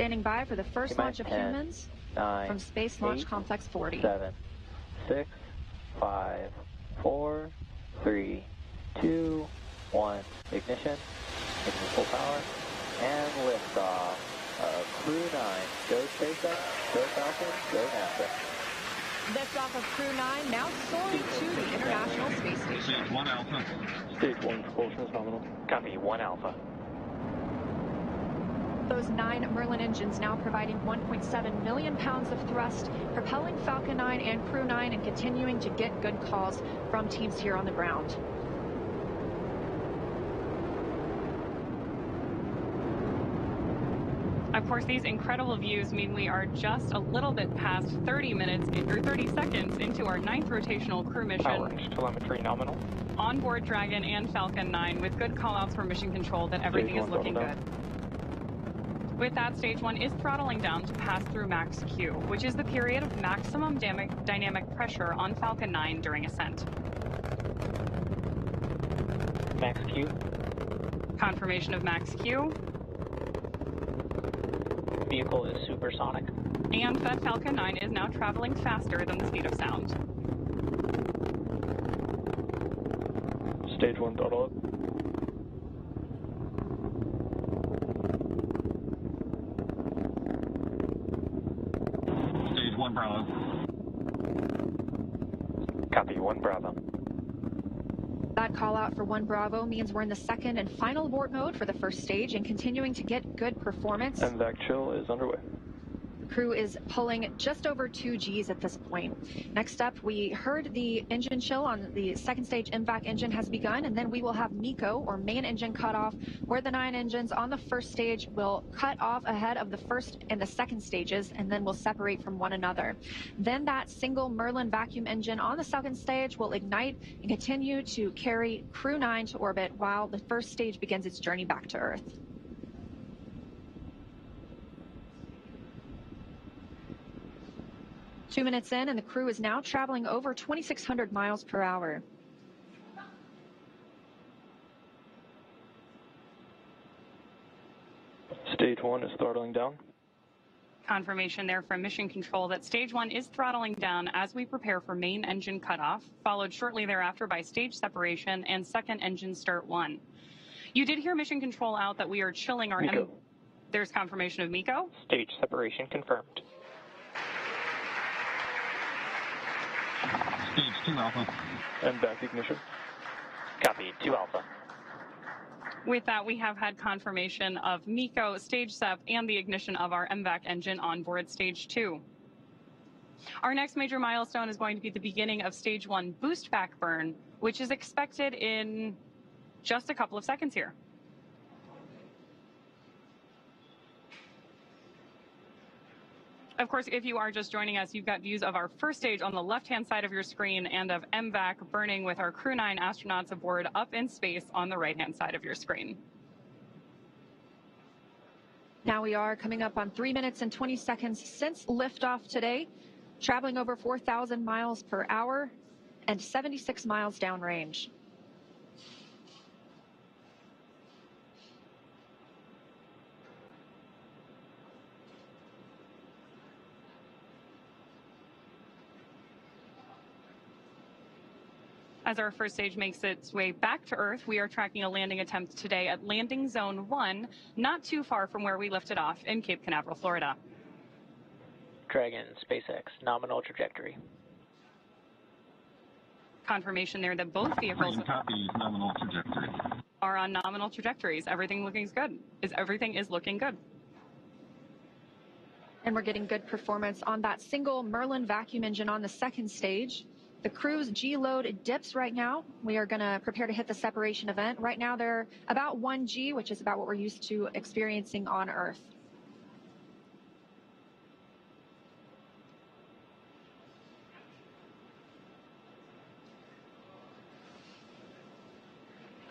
Standing by for the first launch of 10, humans 9, from Space Launch 8, Complex 40. 7, 6, 5, 4, 3, 2, 1. Ignition. Ignition full power. And liftoff of Crew-9. Go SpaceX, go Falcon, go NASA. Liftoff of Crew-9 now soaring to the International Space Station. Stage 1 Alpha. Stage 1 propulsion is nominal. Copy, 1 Alpha. Those 9 Merlin engines now providing 1.7 million pounds of thrust, propelling Falcon 9 and Crew 9 and continuing to get good calls from teams here on the ground. Of course, these incredible views mean we are just a little bit past 30 minutes or 30 seconds into our 9th rotational crew mission. Power telemetry nominal. On board Dragon and Falcon 9 with good callouts for mission control that everything is looking good. With that, stage 1 is throttling down to pass through max Q, which is the period of maximum dynamic pressure on Falcon 9 during ascent. Max Q. Confirmation of max Q. Vehicle is supersonic. And that Falcon 9 is now traveling faster than the speed of sound. Stage 1 throttle up. Stage 1 Bravo. Copy, 1 Bravo. That call out for 1 Bravo means we're in the second and final abort mode for the first stage and continuing to get good performance. And vac chill is underway. The crew is pulling just over 2 Gs at this point. Next up, we heard the engine chill on the second stage MVAC engine has begun, and then we will have MECO, or main engine cutoff, where the 9 engines on the first stage will cut off ahead of the first and the second stages, and then will separate from one another. Then that single Merlin vacuum engine on the second stage will ignite and continue to carry Crew 9 to orbit while the first stage begins its journey back to Earth. Two minutes in, and the crew is now traveling over 2,600 miles per hour. Stage 1 is throttling down. Confirmation there from mission control that stage 1 is throttling down as we prepare for main engine cutoff, followed shortly thereafter by stage separation and second engine start 1. You did hear mission control out that we are chilling our... MECO. There's confirmation of MECO. Stage separation confirmed. Stage 2 Alpha. And back ignition. Copy, 2 Alpha. With that, we have had confirmation of MECO, stage SEP, and the ignition of our MVAC engine on board stage 2. Our next major milestone is going to be the beginning of stage 1 boost back burn, which is expected in just a couple of seconds here. Of course, if you are just joining us, you've got views of our first stage on the left-hand side of your screen and of MVAC burning with our Crew 9 astronauts aboard up in space on the right-hand side of your screen. Now we are coming up on 3 minutes and 20 seconds since liftoff today, traveling over 4,000 miles per hour and 76 miles downrange. As our first stage makes its way back to Earth, we are tracking a landing attempt today at landing zone 1, not too far from where we lifted off in Cape Canaveral, Florida. Dragon, SpaceX, nominal trajectory. Confirmation there that both vehicles Copy, nominal trajectory. are on nominal trajectories. Everything is looking good. And we're getting good performance on that single Merlin vacuum engine on the second stage. The crew's G-load dips right now. We are going to prepare to hit the separation event. Right now they're about 1 G, which is about what we're used to experiencing on Earth.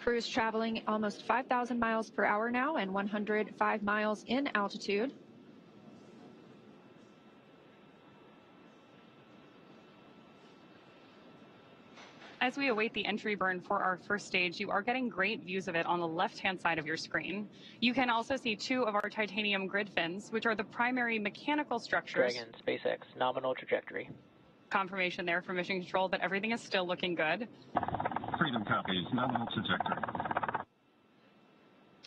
Crew is traveling almost 5,000 miles per hour now and 105 miles in altitude. As we await the entry burn for our first stage, you are getting great views of it on the left-hand side of your screen. You can also see two of our titanium grid fins, which are the primary mechanical structures. Dragon, SpaceX, nominal trajectory. Confirmation there from Mission Control that everything is still looking good. Freedom copies, nominal trajectory.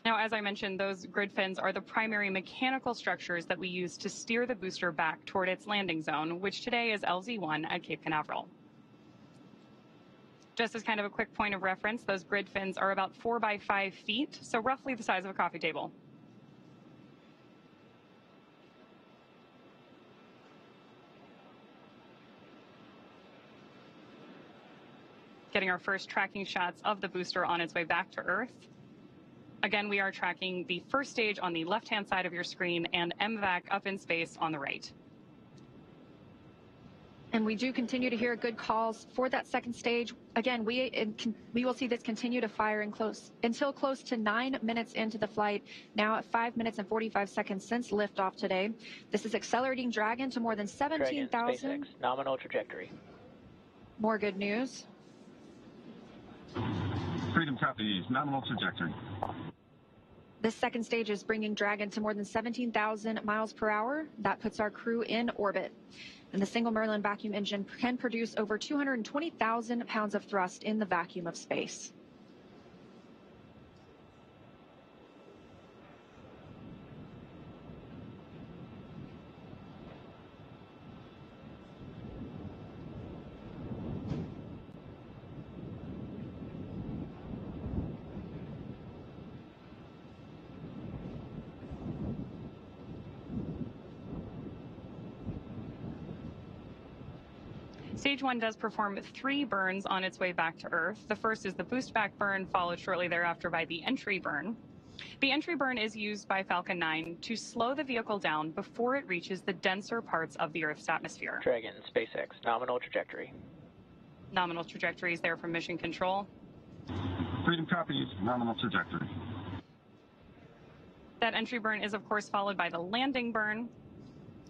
Now, as I mentioned, those grid fins are the primary mechanical structures that we use to steer the booster back toward its landing zone, which today is LZ-1 at Cape Canaveral. Just as kind of a quick point of reference, those grid fins are about 4 by 5 feet, so roughly the size of a coffee table. Getting our first tracking shots of the booster on its way back to Earth. Again, we are tracking the first stage on the left-hand side of your screen and MVAC up in space on the right. And we do continue to hear good calls for that second stage. Again, we will see this continue to fire until close to 9 minutes into the flight, now at 5 minutes and 45 seconds since liftoff today. This is accelerating Dragon to more than 17,000. SpaceX, nominal trajectory. More good news. Freedom copies, nominal trajectory. This second stage is bringing Dragon to more than 17,000 miles per hour. That puts our crew in orbit. And the single Merlin vacuum engine can produce over 220,000 pounds of thrust in the vacuum of space. Stage 1 does perform 3 burns on its way back to Earth. The first is the boost back burn, followed shortly thereafter by the entry burn. The entry burn is used by Falcon 9 to slow the vehicle down before it reaches the denser parts of the Earth's atmosphere. Dragon, SpaceX, nominal trajectory. Nominal trajectory is there from Mission Control. Freedom copies, nominal trajectory. That entry burn is, of course, followed by the landing burn,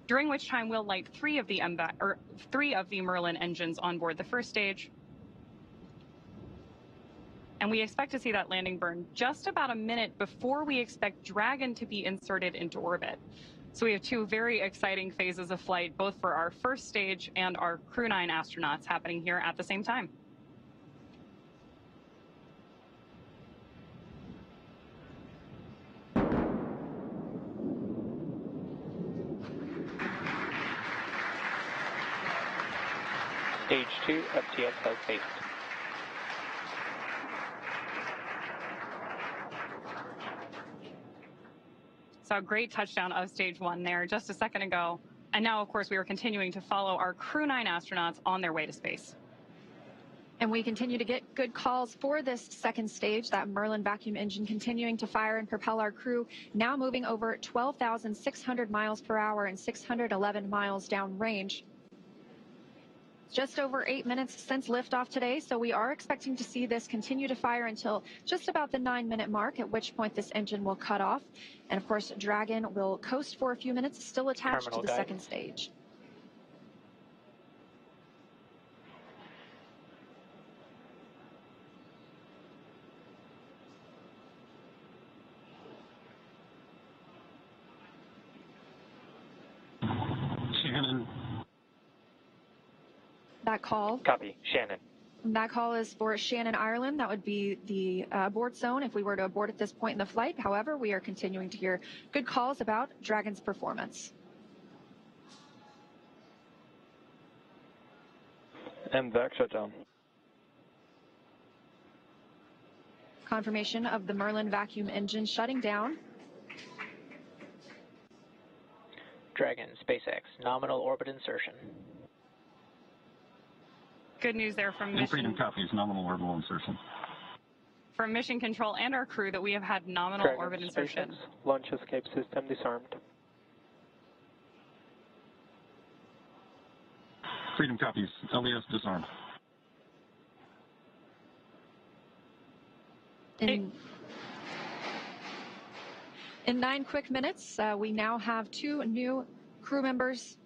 during which time we'll light 3 of the Merlin engines on board the first stage. And we expect to see that landing burn just about a minute before we expect Dragon to be inserted into orbit. So we have 2 very exciting phases of flight, both for our first stage and our Crew-9 astronauts happening here at the same time. Stage 2, FTX has based. So a great touchdown of stage 1 there just a second ago. And now, of course, we are continuing to follow our Crew-9 astronauts on their way to space. And we continue to get good calls for this second stage, that Merlin vacuum engine continuing to fire and propel our crew, now moving over 12,600 miles per hour and 611 miles downrange. Just over 8 minutes since liftoff today, so we are expecting to see this continue to fire until just about the 9-minute mark, at which point this engine will cut off. And of course, Dragon will coast for a few minutes, still attached Terminal to the guidance. second stage. Shannon. That call. Copy, Shannon. That call is for Shannon, Ireland. That would be the abort zone if we were to abort at this point in the flight. However, we are continuing to hear good calls about Dragon's performance. MVAC shutdown. Confirmation of the Merlin vacuum engine shutting down. Dragon, SpaceX, nominal orbit insertion. Good news there from And Freedom Mission, copies, nominal orbital insertion. from Mission Control and our crew that we have had nominal Dragon, orbit insertion. SpaceX, launch escape system disarmed. Freedom copies, LES disarmed. In 9 quick minutes, we now have 2 new crew members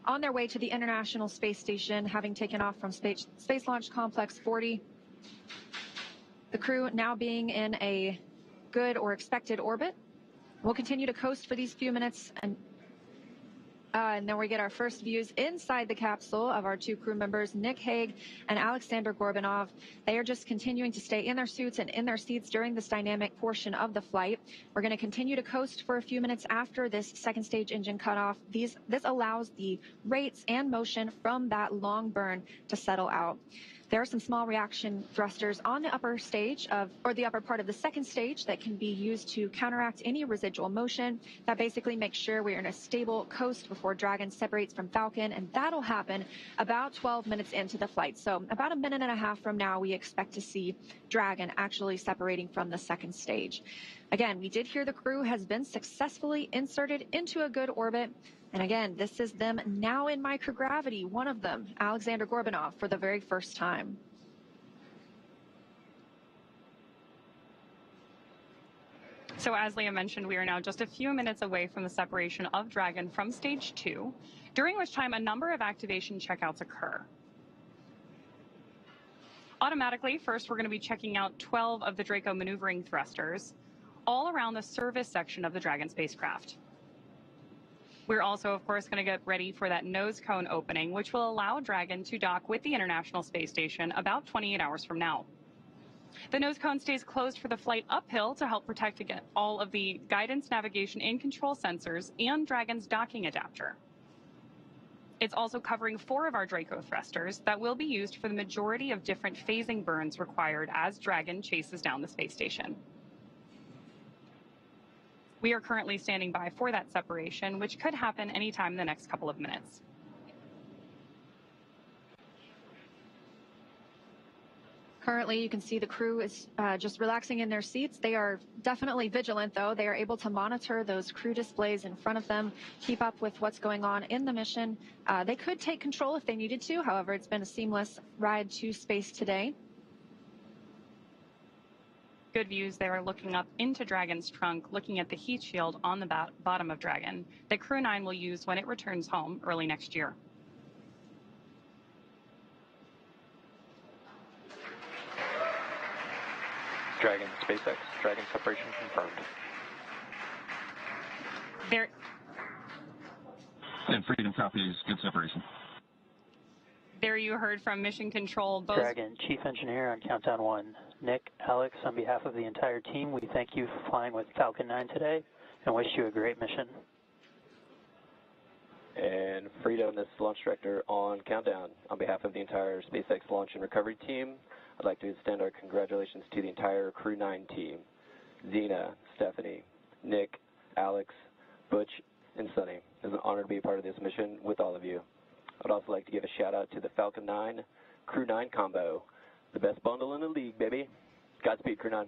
on their way to the International Space Station, having taken off from Space Launch Complex 40. The crew now being in a good or expected orbit. We'll continue to coast for these few minutes, and then we get our first views inside the capsule of our two crew members, Nick Hague and Alexander Gorbanov. They are just continuing to stay in their suits and in their seats during this dynamic portion of the flight. We're going to continue to coast for a few minutes after this second stage engine cutoff. This allows the rates and motion from that long burn to settle out. There are some small reaction thrusters on the upper stage or the upper part of the second stage that can be used to counteract any residual motion. That basically makes sure we're in a stable coast before Dragon separates from Falcon, and that'll happen about 12 minutes into the flight. So about a minute and a half from now, we expect to see Dragon actually separating from the second stage. Again, we did hear the crew has been successfully inserted into a good orbit. And again, this is them now in microgravity, one of them, Alexander Gorbanov, for the very first time. So as Leah mentioned, we are now just a few minutes away from the separation of Dragon from stage 2, during which time a number of activation checkouts occur. Automatically, first we're going to be checking out 12 of the Draco maneuvering thrusters, all around the service section of the Dragon spacecraft. We're also, of course, going to get ready for that nose cone opening, which will allow Dragon to dock with the International Space Station about 28 hours from now. The nose cone stays closed for the flight uphill to help protect against all of the guidance, navigation, and control sensors and Dragon's docking adapter. It's also covering 4 of our Draco thrusters that will be used for the majority of different phasing burns required as Dragon chases down the space station. We are currently standing by for that separation, which could happen anytime in the next couple of minutes. Currently, you can see the crew is just relaxing in their seats. They are definitely vigilant, though. They are able to monitor those crew displays in front of them, keep up with what's going on in the mission. They could take control if they needed to. However, it's been a seamless ride to space today. Good views there, looking up into Dragon's trunk, looking at the heat shield on the bottom of Dragon that Crew-9 will use when it returns home early next year. Dragon, SpaceX, Dragon separation confirmed. There. And Freedom copies, good separation. There you heard from Mission Control. Dragon, Chief Engineer on Countdown 1. Nick, Alex, on behalf of the entire team, we thank you for flying with Falcon 9 today and wish you a great mission. And Freedom, this is Launch Director on Countdown. On behalf of the entire SpaceX Launch and Recovery team, I'd like to extend our congratulations to the entire Crew-9 team. Zena, Stephanie, Nick, Alex, Butch, and Sunny. It's an honor to be a part of this mission with all of you. I'd also like to give a shout out to the Falcon 9 Crew-9 combo. The best bundle in the league, baby. Godspeed, Crew-9.